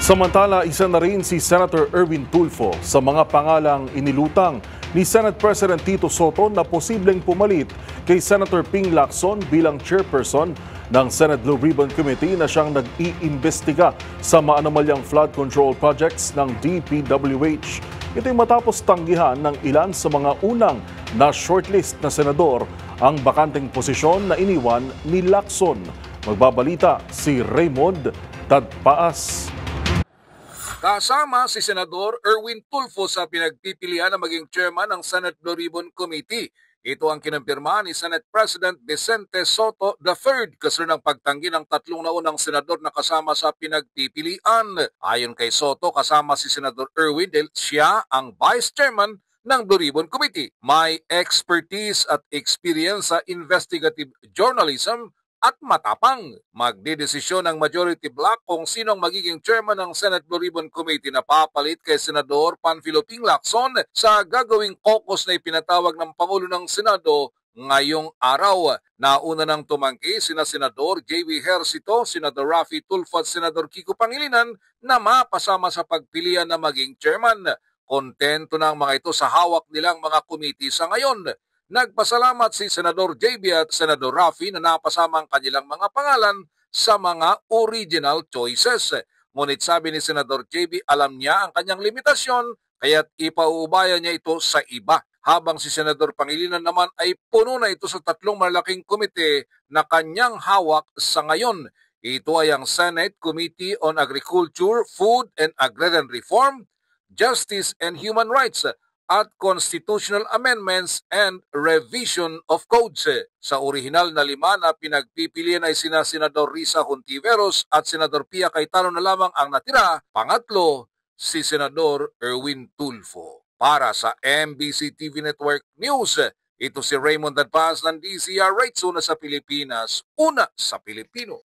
Samantala, isa na rin si Senator Erwin Tulfo sa mga pangalang inilutang ni Senate President Tito Soto na posibleng pumalit kay Senator Ping Lacson bilang chairperson ng Senate Blue Ribbon Committee na siyang nag-iimbestiga sa maanomalyang flood control projects ng DPWH. Ito'y matapos tanggihan ng ilan sa mga unang na shortlist na senador ang bakanteng posisyon na iniwan ni Lacson. Magbabalita si Raymond Tadpaas. Kasama si Senador Erwin Tulfo sa pinagpipilian na maging chairman ng Senate Blue Ribbon Committee. Ito ang kinumpirma ni Senate President Vicente Soto III kasar ng pagtanggi ng tatlong naunang senador na kasama sa pinagpipilian. Ayon kay Soto, kasama si Senador Erwin dahil siya ang vice chairman ng Blue Ribbon Committee. May expertise at experience sa investigative journalism at matapang. Magdedesisyon ng majority bloc kung sinong magiging chairman ng Senate Blue Ribbon Committee na papalit kay Senador Panfilo Ping Lacson sa gagawing caucus na ipinatawag ng Pangulo ng Senado ngayong araw. Nauna nang tumanggi sina Senador J.V. Hercito, Senador Raffy Tulfo at Senador Kiko Pangilinan na mapasama sa pagpilian na maging chairman. Kontento na ang mga ito sa hawak nilang mga committee sa ngayon. Nagpasalamat si Senador JB at Senador Raffy na napasama ang kanilang mga pangalan sa mga original choices. Ngunit sabi ni Senador JB, alam niya ang kanyang limitasyon kaya't ipauubaya niya ito sa iba. Habang si Senador Pangilinan naman ay puno na ito sa tatlong malaking komite na kanyang hawak sa ngayon. Ito ay ang Senate Committee on Agriculture, Food and Agrarian Reform, Justice and Human Rights, at Constitutional Amendments and Revision of Codes. Sa orihinal na 5 na pinagpipilian ay sina Senador Risa Hontiveros at Senador Pia Cayetano na lamang ang natira. Pangatlo, si Senador Erwin Tulfo. Para sa MBC TV Network News, ito si Raymond Tadpaas ng DZRH, una sa Pilipinas, una sa Pilipino.